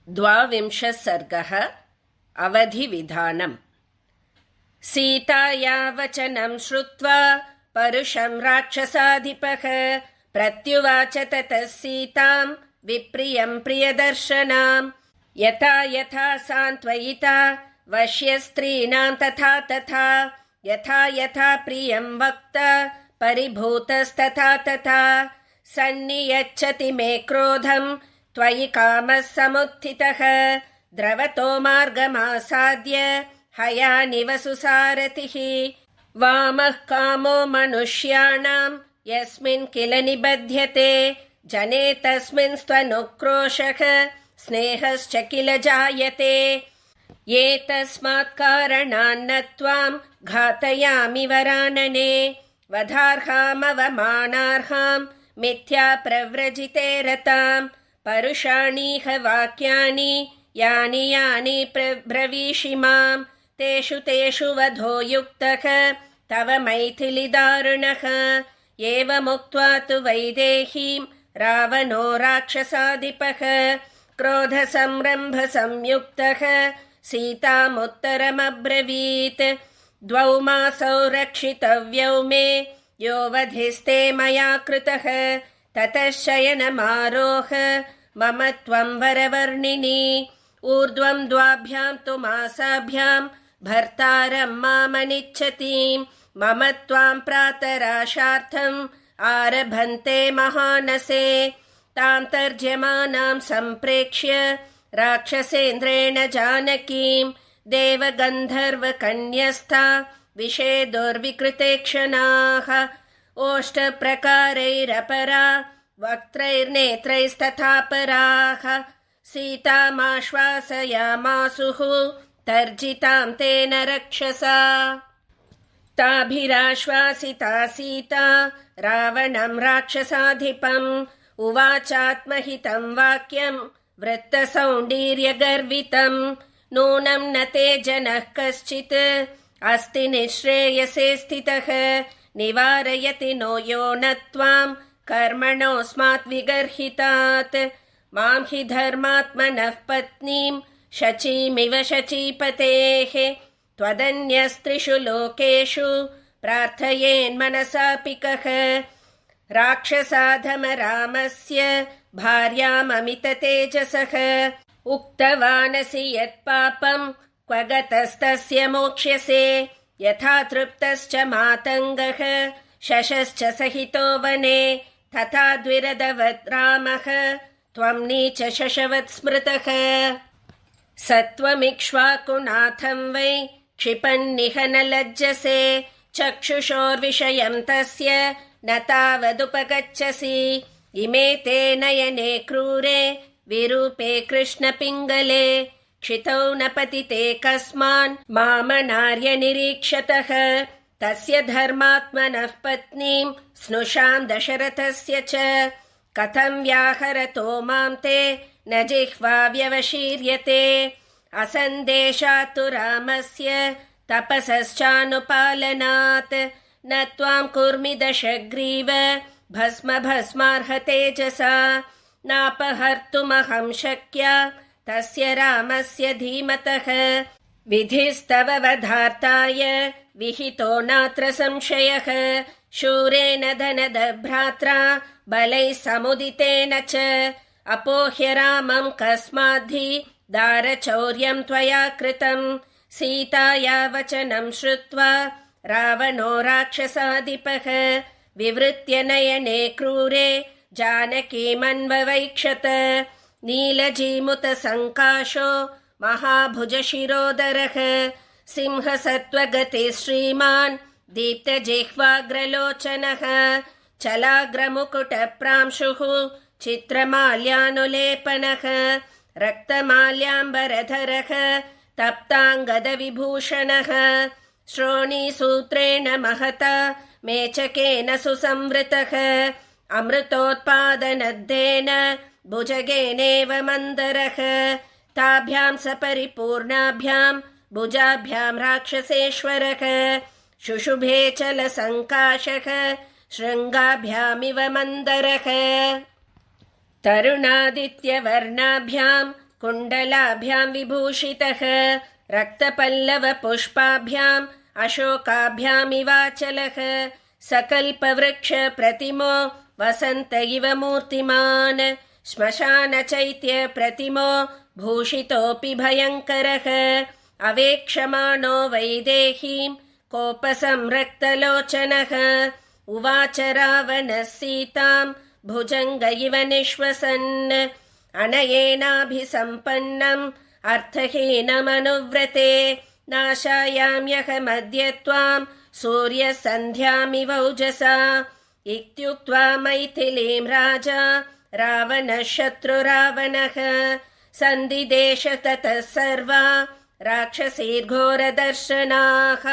द्वाविंशः सर्गः अवधिविधानम्। सीताया वचनं श्रुत्वा परुषं राक्षसाधिपः प्रत्युवाच ततः सीतां विप्रियं प्रियदर्शनां। यथा यथा सान्त्वयिता वश्यस्त्रीणां तथा तथा, यथा यथा प्रियं वक्ता परिभूतस्तथा तथा, सन्नियच्छति मे क्रोधं त्वयि कामः समुत्थितः। द्रवतो मार्गमासाद्य हयानिव सुसारथिः। वामः कामो मनुष्याणां यस्मिन् किल निबध्यते, जने तस्मिन् स्त्वनुक्रोशः स्नेहश्च किल जायते। एतस्मात् कारणान्न त्वां घातयामि वरानने, वधार्हामवमानार्हां मिथ्या प्रव्रजिते रतां। परुषाणीह वाक्यानि यानि यानि प्रब्रवीषि मां, तेषु तेषु वधो युक्तः तव मैथिलीदारुणः। एवमुक्त्वा तु वैदेहीं रावणो राक्षसाधिपः क्रोधसंरम्भसंयुक्तः सीतामुत्तरमब्रवीत्। द्वौ मासौ रक्षितव्यौ मे यो वधिस्ते मया कृतः, ततः शयनमारोह मम त्वं वरवर्णिनि। ऊर्ध्वं द्वाभ्यां तु मासाभ्यां भर्तारं मामनिच्छतीं, मम त्वां प्रातराशार्थम् आरभन्ते महानसे। तां तर्ज्यमानां सम्प्रेक्ष्य राक्षसेन्द्रेण जानकीं, देवगन्धर्वकन्यस्था विषेदुर्विकृते क्षणाः। ओष्ठप्रकारैरपरा वक्त्रैर्नेत्रैस्तथा पराः, सीतामाश्वासयामासुः तर्जितां तेन रक्षसा। ताभिराश्वासिता सीता रावणं राक्षसाधिपम्, उवाचात्महितं वाक्यं वृत्तसौण्डीर्यगर्वितं। नूनं न ते जनः कश्चित् अस्ति निःश्रेयसे स्थितः, निवारयति नो यो न त्वां कर्मणोऽस्मात् विगर्हितात्। मां हि धर्मात्मनः पत्नीं शचीमिव शचीपतेः, त्वदन्यस्त्रिषु लोकेषु प्रार्थयेन्मनसापि कः। राक्षसाधमरामस्य भार्याममिततेजसः, उक्तवानसि यत्पापं क्व गतस्तस्य मोक्ष्यसे। यथा तृप्तश्च मातङ्गः शशश्च सहितो वने, तथा द्विरदवत् रामः त्वं नीच शशवत् स्मृतः। सत्त्वमिक्ष्वाकुनाथं वै क्षिपन्निह न लज्जसे, चक्षुषोर्विषयं तस्य न तावदुपगच्छसि। इमे ते नयने क्रूरे विरूपे कृष्णपिङ्गले, क्षितौ न पतिते कस्मान् मामनार्य निरीक्षतः। तस्य धर्मात्मनः पत्नीं स्नुषां दशरथस्य च, कथं व्याहरतो मां ते न जिह्वा व्यवशीर्यते। असन्देशात् तु रामस्य तपसश्चानुपालनात्, न त्वां कुर्मि दशग्रीव भस्म भस्मार्हतेजसा। नापहर्तुमहं शक्या तस्य रामस्य धीमतः, विधिस्तव वधार्ताय विहितो नात्र संशयः। शूरेण धनदभ्रात्रा बलैः समुदितेन च, अपोह्य रामं कस्माद्धि दारचौर्यं त्वया कृतं। सीताया वचनं श्रुत्वा रावणो राक्षसाधिपः विवृत्य नयने क्रूरे जानकीमन्ववैक्षत। नीलजीमुतसङ्काशो महाभुजशिरोदरः, सिंहसत्त्वगतिः श्रीमान् दीप्तजिह्वाग्रलोचनः। चलाग्रमुकुटप्रांशुः चित्रमाल्यानुलेपनः, रक्तमाल्याम्बरधरः तप्ताङ्गदविभूषणः। श्रोणीसूत्रेण महता मेचकेन सुसंवृतः, अमृतोत्पादनद्धेन भुजगेनेव मन्दरः। ताभ्यां सपरिपूर्णाभ्यां भुजाभ्यां राक्षसेश्वरः, शुशुभे चलसङ्काशः शृङ्गाभ्यामिव मन्दरः। तरुणादित्यवर्णाभ्यां कुण्डलाभ्यां विभूषितः रक्तपल्लवपुष्पाभ्याम् अशोकाभ्यामिवाचलः सकल्पवृक्षप्रतिमो वसन्त इव मूर्तिमान् श्मशानचैत्यप्रतिमो भूषितोऽपि भयङ्करः अवेक्षमाणो वैदेहीं कोपसंरक्तलोचनः उवाच रावणः सीतां भुजङ्ग इव निःश्वसन् अनयेनाभिसम्पन्नम् अर्थहीनमनुव्रते नाशायाम्यहमद्य त्वां सूर्यसन्ध्यामिवौजसा इत्युक्त्वा मैथिलीं राजा रावणः शत्रुरावणः सन्दिदेश ततः सर्वा राक्षसीर्घोरदर्शनाः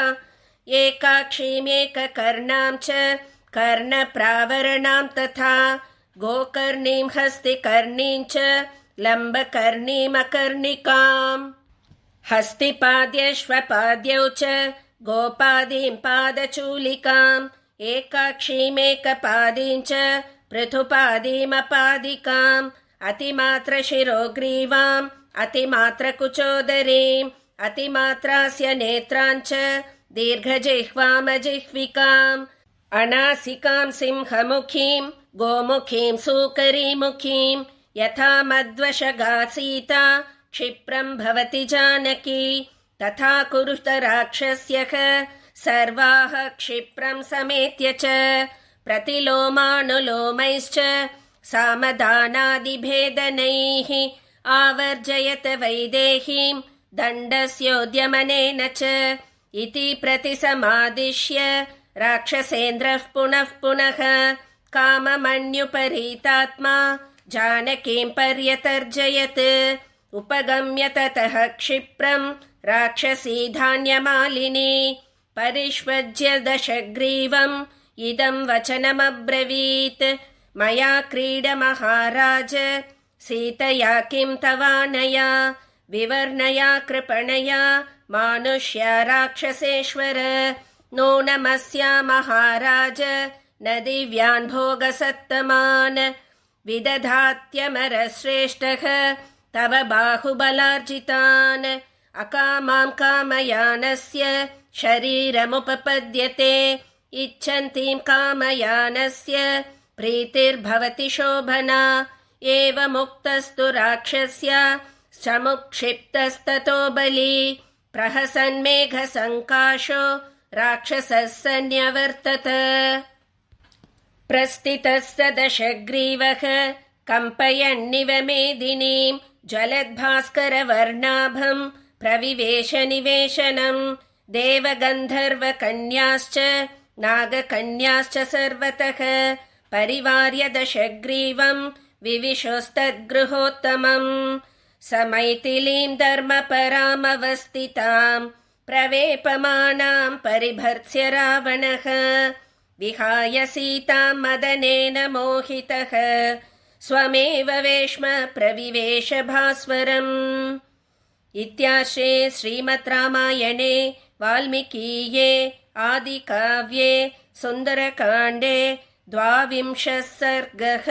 एकाक्षीमेककर्णां च कर्णप्रावरणां तथा गोकर्णीं हस्तिकर्णीं च लम्बकर्णीमकर्णिकाम् हस्तिपाद्यश्वपाद्यौ च गोपादीं पादचूलिकाम् एकाक्षीमेकपादीं च पृथुपादीमपादिकाम् अतिमात्रशिरोग्रीवाम् अतिमात्रकुचोदरीम् अतिमात्रास्य नेत्रान् च दीर्घजिह्वामजिह्विकाम् अनासिकां सिंहमुखीं गोमुखीं सूकरीमुखीं यथा मद्वशगा सीता क्षिप्रं भवति जानकी तथा कुरुत राक्षस्यः सर्वाः क्षिप्रं समेत्य च प्रतिलोमानुलोमैश्च सामदानादिभेदनैः आवर्जयत वैदेहीं दण्डस्योद्यमनेन च इति प्रतिसमादिश्य राक्षसेन्द्रः पुनः पुनः काममन्युपरीतात्मा जानकीं पर्यतर्जयत् उपगम्य ततः क्षिप्रं राक्षसी धान्यमालिनी परिष्वज्य दशग्रीवम् इदं वचनमब्रवीत् मया क्रीड महाराज सीतया किं तवानया विवर्णया कृपणया मानुष्या राक्षसेश्वर नूनमस्या महाराज न दिव्यान् भोगसत्तमान् विदधात्यमरश्रेष्ठः तव बाहुबलार्जितान् अकामां कामयानस्य शरीरमुपपद्यते इच्छन्तीं कामयानस्य प्रीतिर्भवति शोभना एवमुक्तस्तु राक्षस्या समुक्षिप्तस्ततो बली प्रहसन्मेघसङ्काशो राक्षसः सन्न्यवर्तत प्रस्थितः स दशग्रीवः कम्पयन्निव मेदिनीं ज्वलद्भास्करवर्णाभं प्रविवेश निवेशनं देवगन्धर्वकन्याश्च नागकन्याश्च सर्वतः परिवार्य दशग्रीवं विविशोस्तद्गृहोत्तमम् स मैथिलीं धर्मपरामवस्थितां प्रवेपमानां परिभर्त्स्य रावणः विहाय सीतां मदनेन मोहितः स्वमेव वेश्म प्रविवेश भास्वरम्। इत्यार्षे श्रीमद् रामायणे वाल्मीकीये आदिकाव्ये सुन्दरकाण्डे 12 सर्गः।